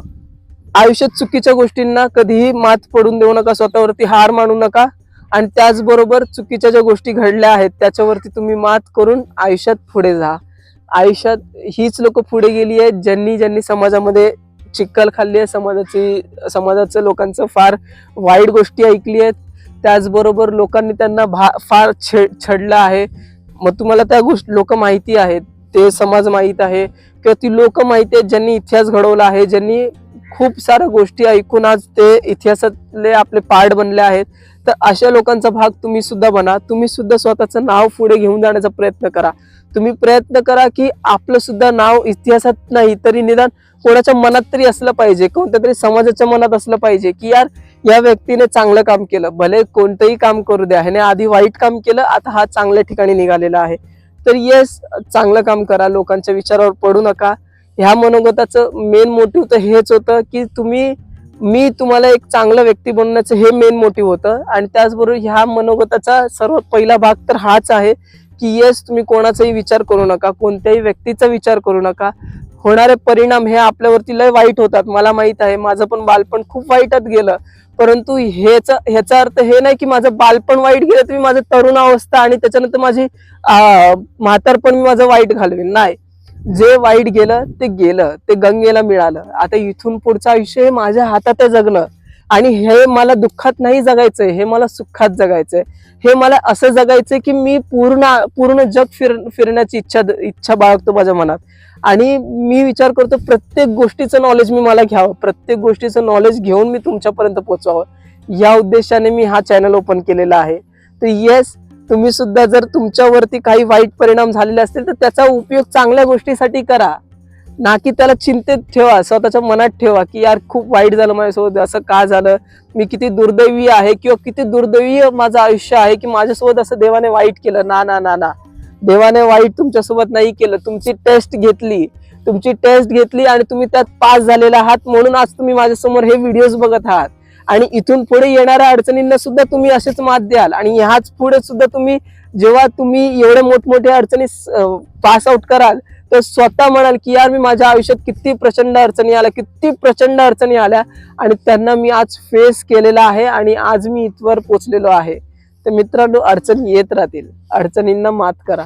[SPEAKER 1] आयुष्यात चुकीच्या गोष्टींना कधीही मात पडून देऊ नका, स्वतःवरती हार मानू नका. आणि त्याचबरोबर चुकीच्या ज्या गोष्टी घडल्या आहेत त्याच्यावरती तुम्ही मात करून आयुष्यात पुढे जा. आयुष्यात हीच लोक पुढे गेली आहेत ज्यांनी समाजामध्ये चिक्कल खाल्ली आहे, समाजाचं लोकांचं फार वाईट गोष्टी ऐकली आहेत. त्याचबरोबर लोकांनी त्यांना फार छेडलं आहे. मग तुम्हाला त्या गोष्टी लोक माहिती आहेत, ते समाज माहीत आहे किंवा ती लोक माहिती आहेत ज्यांनी इतिहास घडवला आहे, ज्यांनी खूप साऱ्या गोष्टी ऐकून आज ते इतिहासातले आपले पार्ट बनले आहेत. तर अशा लोकांचा भाग तुम्ही सुद्धा बना. तुम्ही सुद्धा स्वतःचं नाव पुढे घेऊन जाण्याचा प्रयत्न करा. तुम्ही प्रयत्न करा की आपलं सुद्धा नाव इतिहासात नाही तरी निदान कोणाच्या मनात तरी असलं पाहिजे, कोणत्या तरी समाजाच्या मनात असलं पाहिजे की यार या व्यक्तीने चांगलं काम केलं. भले कोणतंही काम करू द्या, ह्याने आधी वाईट काम केलं, आता हा चांगल्या ठिकाणी निघालेला आहे. तर येस, चांगलं काम करा, लोकांच्या विचारावर पडू नका. ह्या मनोगताचं मेन मोटिव्ह तर हेच होतं की मी तुम्हाला एक चांगला व्यक्ती बनवण्याचं हे मेन मोटिव्ह होतं. आणि त्याचबरोबर ह्या मनोगताचा सर्वात पहिला भाग तर हाच आहे की येस, तुम्ही कोणाचाही विचार करू नका, कोणत्याही व्यक्तीचा विचार करू नका. होणारे परिणाम हे आपल्यावरती लय वाईट होतात. मला माहित आहे, माझं पण बालपण खूप वाईटात गेलं. परंतु ह्याचा अर्थ हे नाही की माझं बालपण वाईट गेलं तर मी माझं तरुण अवस्था आणि त्याच्यानंतर माझी म्हातारपण मी माझं वाईट घालवेन. नाही, जे वाईट गेलं, ते गंगेला मिळालं. आता इथून पुढचं आयुष्य हे माझ्या हातात आहे जगणं. आणि हे मला दुःखात नाही जगायचंय, हे मला सुखात जगायचंय. हे मला असं जगायचंय की मी पूर्ण जग फिरण्याची इच्छा बाळगतो माझ्या मनात. आणि मी विचार करतो प्रत्येक गोष्टीचं नॉलेज मला घ्यावं, प्रत्येक गोष्टीचं नॉलेज घेऊन मी तुमच्यापर्यंत पोहोचावं. या उद्देशाने मी हा चॅनल ओपन केलेला आहे. तर येस, तुम्ही सुद्धा जर तुमच्यावरती काही वाईट परिणाम झालेले असतील तर त्याचा उपयोग चांगल्या गोष्टीसाठी करा, ना की त्याला चिंतेत ठेवा, स्वतःच्या मनात ठेवा की यार खूप वाईट झालं माझ्यासोबत, असं का झालं, मी किती दुर्दैवी आहे किंवा किती दुर्दैवी माझं आयुष्य आहे की माझ्यासोबत असं देवाने वाईट केलं. ना ना ना ना, देवाने वाईट तुमच्यासोबत नाही केलं. तुमची टेस्ट घेतली आणि तुम्ही त्यात पास झालेला आहात, म्हणून आज तुम्ही माझ्यासमोर हे व्हिडिओज बघत आहात. आणि इथून पुढे येणाऱ्या अडचणींना सुद्धा तुम्ही असेच मात द्याल. आणि ह्याच पुढे सुद्धा जेव्हा तुम्ही एवढ्या मोठमोठ्या अडचणी पास आउट कराल तर स्वतः म्हणाल की यार मी माझ्या आयुष्यात किती प्रचंड अडचणी आल्या आणि त्यांना मी आज फेस केलेला आहे आणि आज मी इथवर पोचलेलो आहे. तर मित्रांनो, अडचणी येत राहतील, अडचणींना मात करा.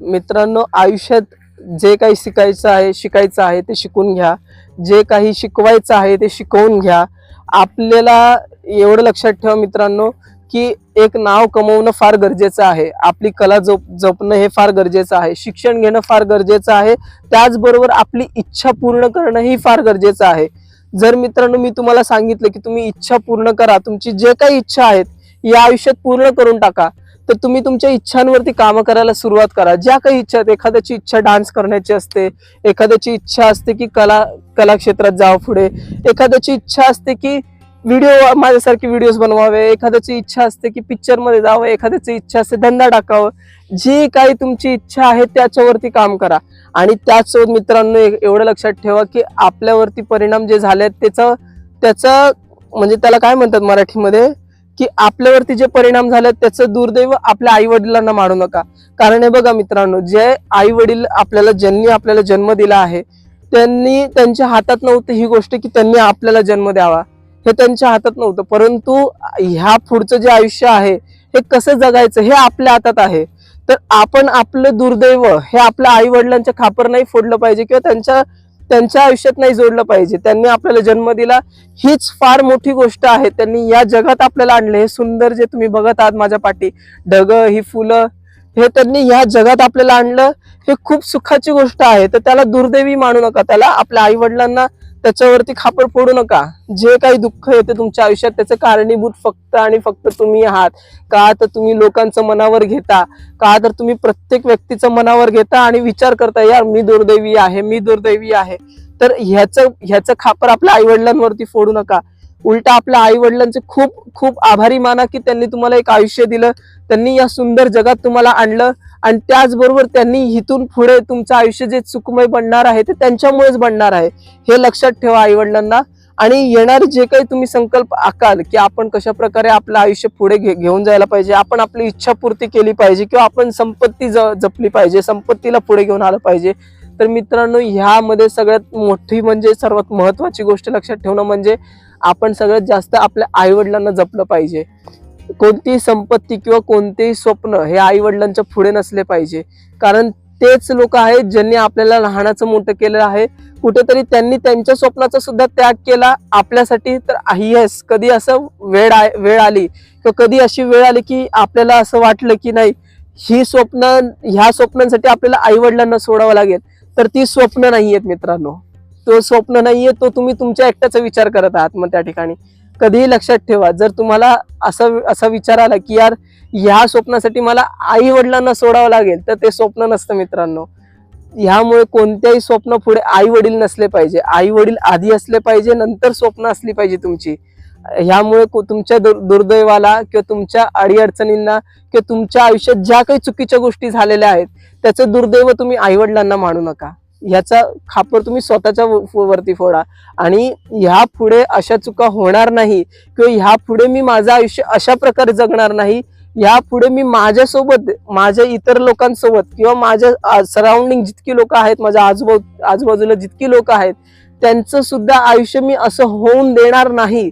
[SPEAKER 1] मित्रांनो, आयुष्यात जे काही शिकायचं आहे ते शिकून घ्या, जे काही शिकवायचं आहे ते शिकवून घ्या. आपल्याला एवढं लक्षात ठेवा मित्रांनो की एक नाव कमवणं फार गरजेचं आहे, आपली कला जपणं हे फार गरजेचं आहे, शिक्षण घेणं फार गरजेचं आहे, त्याचबरोबर आपली इच्छा पूर्ण करणं ही फार गरजेचं आहे. जर मित्रांनो मी तुम्हाला सांगितलं की तुम्ही इच्छा पूर्ण करा, तुमची जे काही इच्छा आहेत या आयुष्यात पूर्ण करून टाका, तर तुम्ही तुमच्या इच्छांवरती काम करायला सुरुवात करा. ज्या काही इच्छा आहेत, एखाद्याची इच्छा डान्स करण्याची असते, एखाद्याची इच्छा असते की कला क्षेत्रात जावं पुढे, एखाद्याची इच्छा असते की माझ्यासारखे व्हिडिओज बनवावे, एखाद्याची इच्छा असते की पिक्चर मध्ये जावं, एखाद्याची इच्छा असते धंदा टाकावं. जी काही तुमची इच्छा आहे त्याच्यावरती काम करा. आणि त्याचसोबत मित्रांनो एवढं लक्षात ठेवा की आपल्यावरती परिणाम जे झाले त्याचा म्हणजे त्याला काय म्हणतात मराठीमध्ये, की आपल्यावरती जे परिणाम झाले त्याचं दुर्दैव आपल्या आई वडिलांना मानू नका. कारण हे बघा मित्रांनो, जे आई वडील ज्यांनी आपल्याला जन्म दिला आहे त्यांच्या हातात नव्हतं ही गोष्ट की त्यांनी आपल्याला जन्म द्यावा, हे त्यांच्या हातात नव्हतं. परंतु ह्या पुढचं जे आयुष्य आहे हे कसं जगायचं हे आपल्या हातात आहे. तर आपण आपलं दुर्दैव हे आपल्या आई वडिलांच्या खापर नाही फोडलं पाहिजे किंवा त्यांच्या आयुष्यात नाही जोडलं पाहिजे. त्यांनी आपल्याला जन्म दिला, हीच फार मोठी गोष्ट आहे. त्यांनी या जगात आपल्याला आणले. हे सुंदर जे तुम्ही बघत आहात माझ्या पाठी, ढगं, ही फुलं, हे त्यांनी ह्या जगात आपल्याला आणलं, हे खूप सुखाची गोष्ट आहे. तर त्याला दुर्दैवी मानू नका, त्याला आपल्या आई वडिलांना त्याच्यावरती खापर फोडू नका. जे काही दुःख येते तुमच्या आयुष्यात त्याचं कारणीभूत फक्त आणि फक्त तुम्ही आहात. का तर तुम्ही लोकांचं मनावर घेता, का तर तुम्ही प्रत्येक व्यक्तीचं मनावर घेता आणि विचार करता, यार मी दुर्दैवी आहे, मी दुर्दैवी आहे. तर ह्याचं खापर आपल्या आई वडिलांवरती फोडू नका. उलटा आपल्या आई वडिलांचे खूप खूप आभारी माना की त्यांनी तुम्हाला एक आयुष्य दिलं, त्यांनी या सुंदर जगात तुम्हाला आणलं, आणि त्याचबरोबर त्यांनी इथून पुढे तुमचं आयुष्य जे सुखमय बनणार आहे ते त्यांच्यामुळेच बनणार आहे. हे लक्षात ठेवा आई वडिलांना. आणि येणारे जे काही तुम्ही संकल्प आखाल की आपण कशा प्रकारे आपलं आयुष्य पुढे घेऊन जायला पाहिजे, आपण आपली इच्छा पूर्ती केली पाहिजे, किंवा आपण संपत्ती जपली पाहिजे, संपत्तीला पुढे घेऊन आलं पाहिजे. तर मित्रांनो, ह्यामध्ये सगळ्यात मोठी म्हणजे सर्वात महत्वाची गोष्ट लक्षात ठेवणं म्हणजे आपण सगळ्यात जास्त आपल्या आई वडिलांना जपलं पाहिजे. कोणतीही संपत्ती किंवा कोणतेही स्वप्न हे आई वडिलांच्या पुढे नसले पाहिजे. कारण तेच लोक आहेत ज्यांनी आपल्याला लहानाचं मोठं केलं आहे. कुठेतरी त्यांनी त्यांच्या स्वप्नाचा सुद्धा त्याग केला आपल्यासाठी. तर येस, कधी असं वेळ आली किंवा कधी अशी वेळ आली की आपल्याला असं वाटलं की नाही, ह्या स्वप्नांसाठी आपल्याला आई वडिलांना सोडावं लागेल, तर ती स्वप्न नाहीयेत मित्रांनो. तो स्वप्न नाहीये, तो तुम्ही तुमच्या एकट्याचा विचार करत आहात. मग त्या ठिकाणी कधीही लक्षात ठेवा, जर तुम्हाला असा विचार आला की यार ह्या स्वप्नासाठी मला आई वडिलांना सोडावं लागेल, तर ते स्वप्न नसतं मित्रांनो. ह्यामुळे कोणत्याही स्वप्न पुढे आई वडील नसले पाहिजे. आई वडील आधी असले पाहिजे, नंतर स्वप्न असली पाहिजे तुमची. ह्यामुळे तुमच्या दुर्दैवाला किंवा तुमच्या अडीअडचणींना किंवा तुमच्या आयुष्यात ज्या काही चुकीच्या गोष्टी झालेल्या आहेत त्याचं दुर्दैव तुम्ही आई वडिलांना मानू नका. ह्याचा खापर तुम्ही स्वतःच्या वरती फोडा. आणि ह्या पुढे अशा चुका होणार नाही, किंवा ह्या पुढे मी माझं आयुष्य अशा प्रकारे जगणार नाही, ह्या पुढे मी माझ्यासोबत, माझ्या इतर लोकांसोबत किंवा माझ्या सराउंडिंग जितकी लोक आहेत, माझ्या आजूबाजूला जितकी लोक आहेत, त्यांचं सुद्धा आयुष्य मी असं होऊन देणार नाही.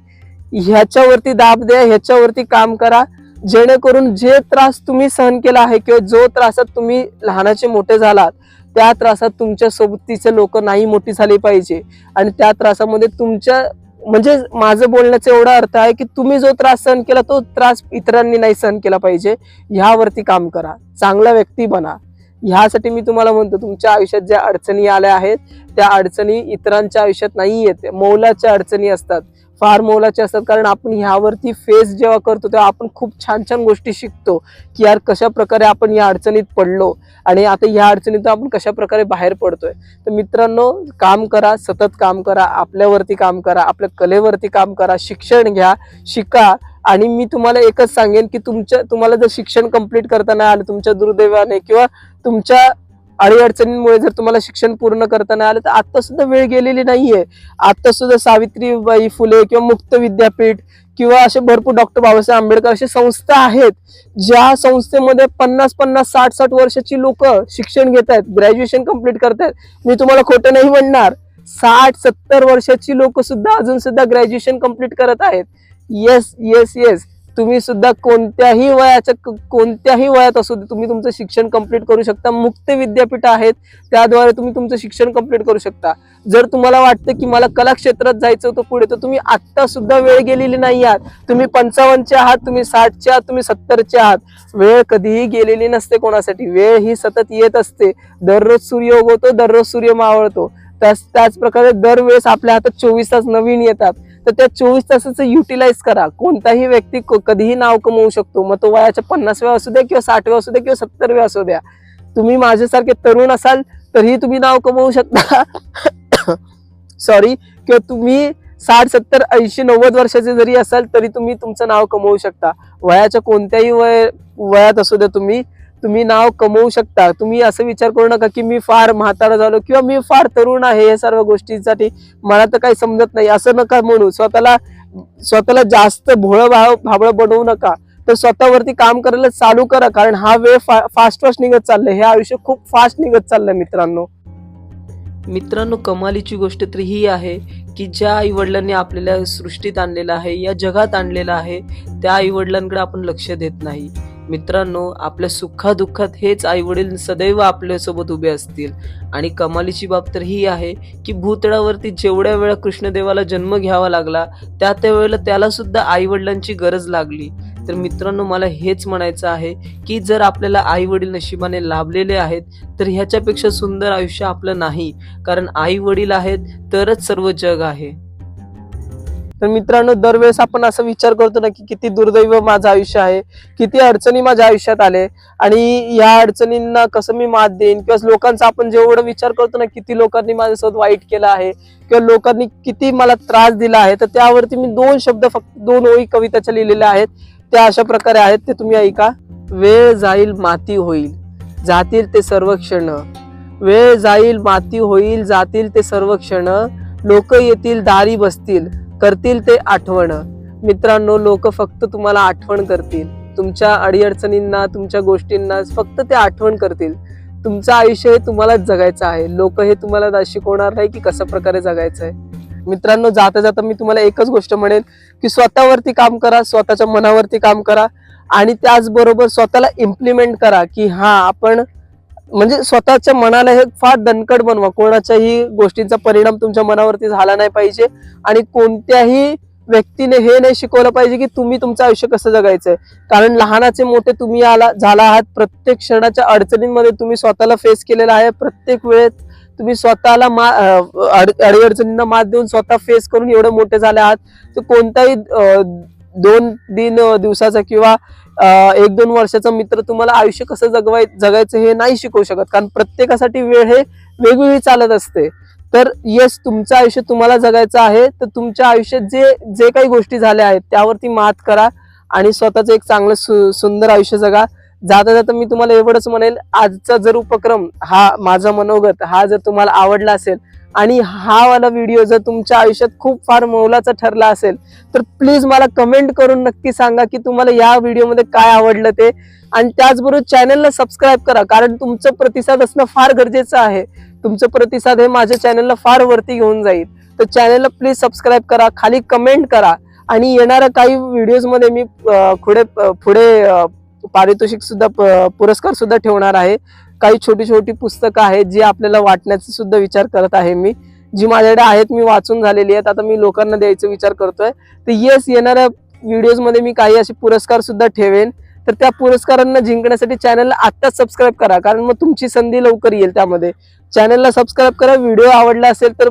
[SPEAKER 1] ह्याच्यावरती दाब द्या, ह्याच्यावरती काम करा, जेणेकरून जे त्रास तुम्ही सहन केला आहे किंवा जो त्रासात तुम्ही लहानाचे मोठे झालात, त्या त्रासात तुमच्या सोबतीचे लोक नाही मोठी झाली पाहिजे. आणि त्या त्रासामध्ये तुमच्या, म्हणजे माझं बोलण्याचा एवढा अर्थ आहे की तुम्ही जो त्रास सहन केला तो त्रास इतरांनी नाही सहन केला पाहिजे. ह्यावरती काम करा, चांगला व्यक्ती बना. ह्यासाठी मी तुम्हाला म्हणतो, तुमच्या आयुष्यात ज्या अडचणी आल्या आहेत त्या अडचणी इतरांच्या आयुष्यात नाही येत, मोलाच्या अडचणी असतात, फार मोलाचे असतात. कारण आपण ह्यावरती फेस जेव्हा करतो तेव्हा आपण खूप छान छान गोष्टी शिकतो की यार कशा प्रकारे आपण या अडचणीत पडलो आणि आता ह्या अडचणीतून आपण कशा प्रकारे बाहेर पडतोय. तर मित्रांनो, काम करा, सतत काम करा, आपल्यावरती काम करा, आपल्या कलेवरती काम करा, शिक्षण घ्या, शिका. आणि मी तुम्हाला एकच सांगेन की तुम्हाला जर शिक्षण कंप्लीट करता नाही आलं तुमच्या दुर्दैवाने किंवा तुमच्या अडीअडचणींमुळे जर तुम्हाला शिक्षण पूर्ण करता नाही आलं, तर आता सुद्धा वेळ गेलेली नाहीये. आता सुद्धा सावित्रीबाई फुले किंवा मुक्त विद्यापीठ किंवा असे भरपूर डॉक्टर बाबासाहेब आंबेडकर अशा संस्था आहेत, ज्या संस्थेमध्ये 50-50, 60-60 वर्षाची लोक शिक्षण घेत आहेत, ग्रॅज्युएशन कंप्लीट करतायत. मी तुम्हाला खोटं नाही म्हणणार, 60-70 वर्षाची लोक सुद्धा अजून सुद्धा ग्रॅज्युएशन कंप्लीट करत आहेत. येस येस येस, तुम्ही सुद्धा कोणत्याही वयात असू दे, तुम्ही तुमचं शिक्षण कंप्लीट करू शकता. मुक्त विद्यापीठ आहेत, त्याद्वारे तुम्ही तुमचं शिक्षण कंप्लीट करू शकता. जर तुम्हाला वाटतं की मला कला क्षेत्रात जायचं होतं पुढे, तर तुम्ही आत्ता सुद्धा वेळ गेलेली नाही आहात. तुम्ही 55चे आहात, तुम्ही 60चे आहात, तुम्ही 70चे आहात. वेळ कधीही गेलेली नसते कोणासाठी. वेळ ही सतत येत असते. दररोज सूर्य उगवतो, दररोज सूर्य मावळतो. त्याच प्रकारे दरवेळेस आपल्या हातात 24 तास नवीन येतात. तर त्या 24 तासाचं युटिलाइज करा. कोणताही व्यक्ती कधीही नाव कमवू शकतो, मग तो वयाच्या 50व्या असू द्या किंवा 60व्या असू द्या किंवा 70व्या असू द्या. तुम्ही माझ्यासारखे तरुण असाल तरीही तुम्ही नाव कमवू शकता. सॉरी, किंवा तुम्ही 60, 70, 80, 90 वर्षाचे जरी असाल तरी तुम्ही तुमचं नाव कमवू शकता. वयाच्या कोणत्याही वयात असू द्या, तुम्ही नाव कमवू शकता. तुम्ही असं विचार करू नका की मी फार म्हातारा झालो किंवा मी फार तरुण आहे, या सर्व गोष्टींसाठी मला तर काही समजत नाही, असं नका म्हणू. स्वतःला जास्त भोळं भाबळं बनवू नका. तर स्वतःवरती काम करायला चालू करा, कारण हा वेळ फास्ट निघत चाललंय. हे आयुष्य खूप फास्ट निघत चाललंय मित्रांनो. कमालीची गोष्ट तर ही आहे की ज्या आई वडिलांनी आपल्याला सृष्टीत आणलेलं आहे, या जगात आणलेलं आहे, त्या आई वडिलांकडे आपण लक्ष देत नाही. मित्रांनो, आपल्या सुखादुःखात हेच आई वडील सदैव आपल्यासोबत उभे असतील. आणि कमालीची बाब तर ही आहे की भूतळावरती जेवढ्या वेळा कृष्णदेवाला जन्म घ्यावा लागला, त्या वेळेला त्याला सुद्धा आई वडिलांची गरज लागली. तर मित्रांनो, मला हेच म्हणायचं आहे की जर आपल्याला आई वडील नशिबाने लाभलेले आहेत तर ह्याच्यापेक्षा सुंदर आयुष्य आपलं नाही. कारण आई वडील आहेत तरच सर्व जग आहे. तर मित्रांनो, दरवेळेस आपण असा विचार करतो ना की किती दुर्दैव माझं आयुष्य आहे, किती अडचणी माझ्या आयुष्यात आले आणि या अडचणींना कसं मी मात देईन, किंवा लोकांचा आपण जेवढं विचार करतो ना किती लोकांनी माझ्यासोबत वाईट केलं आहे किंवा लोकांनी किती मला त्रास दिला आहे, तर त्यावरती मी 2 शब्द, फक्त 2 ओळी कविताच्या लिहिलेल्या आहेत. त्या अशा प्रकारे आहेत, ते तुम्ही ऐका. वेळ जाईल माती होईल, जातील ते सर्व क्षण. वेळ जाईल माती होईल, जातील ते सर्व क्षण. लोक येतील दारी बसतील, करतील ते आठवण. मित्रांनो, लोक फक्त तुम्हाला आठवण करतील. तुमच्या अडीअडचणींना, तुमच्या गोष्टींना फक्त ते आठवण करतील. तुमचं आयुष्य हे तुम्हालाच जगायचं आहे. लोक हे तुम्हाला शिकवणार नाही की कशा प्रकारे जगायचं आहे. मित्रांनो, जाता जाता मी तुम्हाला एकच गोष्ट म्हणेन की स्वतःवरती काम करा, स्वतःच्या मनावरती काम करा आणि त्याचबरोबर स्वतःला इम्प्लिमेंट करा की आपण म्हणजे स्वतःच्या मनाला हे फार दणकट बनवा. कोणाच्याही गोष्टींचा परिणाम तुमच्या मनावरती झाला नाही पाहिजे आणि कोणत्याही व्यक्तीने हे नाही शिकवलं पाहिजे की तुम्ही तुमचं आयुष्य कसं जगायचंय. कारण लहानाचे मोठे तुम्ही झाला आहात. प्रत्येक क्षणाच्या अडचणींमध्ये तुम्ही स्वतःला फेस केलेला आहे. प्रत्येक वेळेत तुम्ही स्वतःला अडीअडचणींना मात देऊन स्वतः फेस करून एवढे मोठे झाले आहात. तर कोणताही 2-3 दिवसाचा किंवा 1-2 वर्षाचा मित्र तुम्हाला आयुष्य कसं जगायचं हे नाही शिकवू शकत. कारण प्रत्येकासाठी वेळ हे वेगवेगळी चालत असते. तर येस, तुमचं आयुष्य तुम्हाला जगायचं आहे, तर तुमच्या आयुष्यात जे काही गोष्टी झाल्या आहेत त्यावरती मात करा आणि स्वतःचं एक चांगलं सुंदर आयुष्य जगा. जाता जाता मी तुम्हाला एवढंच म्हणेल, आजचा जर उपक्रम, हा माझा मनोगत, हा जर तुम्हाला आवडला असेल आणि हा वाला व्हिडिओ जर तुमच्या आयुष्यात खूप फार मोलाचा ठरला असेल तर प्लीज मला कमेंट करून नक्की सांगा की तुम्हाला या व्हिडिओमध्ये काय आवडलं ते. आणि त्याचबरोबर चॅनलला सबस्क्राईब करा, कारण तुमचं प्रतिसाद असणं फार गरजेचं आहे. तुमचं प्रतिसाद हे माझ्या चॅनलला फार वरती घेऊन जाईल. तर चॅनलला प्लीज सबस्क्राईब करा, खाली कमेंट करा आणि येणाऱ्या काही व्हिडिओजमध्ये मी पुढे पारितोषिक सुद्धा, पुरस्कार सुद्धा ठेवणार आहे. काही छोटी छोटी पुस्तकं आहेत जी आपल्याला वाटण्याचा सुद्धा विचार करत आहे मी. जी माझ्याकडे आहेत, मी वाचून झालेली आहेत, आता मी लोकांना द्यायचा विचार करतोय. तर येस, येणाऱ्या व्हिडिओज मध्ये मी काही असे पुरस्कार सुद्धा ठेवेन. तर त्या पुरस्कारांना जिंकण्यासाठी चॅनलला आत्ताच सबस्क्राईब करा, कारण मग तुमची संधी लवकर येईल. त्यामध्ये चॅनलला सबस्क्राईब करा. व्हिडिओ आवडला असेल तर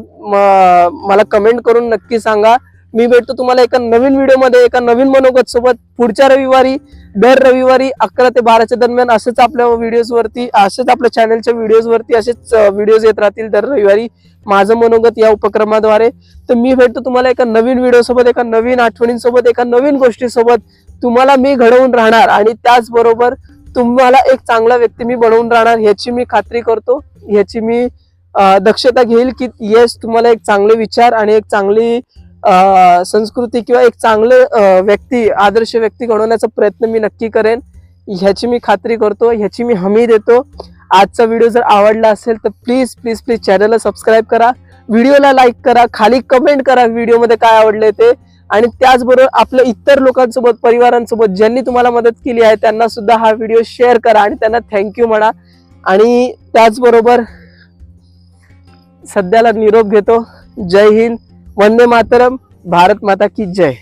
[SPEAKER 1] मला कमेंट करून नक्की सांगा. मी भेटतो तुम्हाला एका नवीन व्हिडिओमध्ये, एका नवीन मनोगत सोबत पुढच्या रविवारी. दर रविवारी 11 ते 12च्या दरम्यान असेच आपल्या व्हिडिओजवरती, असेच आपल्या चॅनलच्या व्हिडिओजवरती असेच व्हिडिओज येत राहतील दर रविवारी, माझं मनोगत या उपक्रमाद्वारे. तर मी भेटतो तुम्हाला एका नवीन व्हिडिओ सोबत, एका नवीन आठवणींसोबत, एका नवीन गोष्टीसोबत. तुम्हाला मी घडवून राहणार आणि त्याचबरोबर तुम्हाला एक चांगला व्यक्ती मी बनवून राहणार, ह्याची मी खात्री करतो. ह्याची मी दक्षता घेईल की येस, तुम्हाला एक चांगले विचार आणि एक चांगली संस्कृती किंवा एक चांगलं व्यक्ती, आदर्श व्यक्ती घडवण्याचा प्रयत्न मी नक्की करेन. ह्याची मी खात्री करतो, ह्याची मी हमी देतो. आजचा व्हिडिओ जर आवडला असेल तर प्लीज प्लीज प्लीज चॅनलला सबस्क्राईब करा, व्हिडिओला लाईक करा, खाली कमेंट करा व्हिडिओमध्ये काय आवडले ते. आणि त्याचबरोबर आपल्या इतर लोकांसोबत, परिवारांसोबत ज्यांनी तुम्हाला मदत केली आहे त्यांना सुद्धा हा व्हिडिओ शेअर करा आणि त्यांना थँक्यू म्हणा. आणि त्याचबरोबर सध्याला निरोप घेतो. जय हिंद, वंदे मातरम, भारत माता की जय.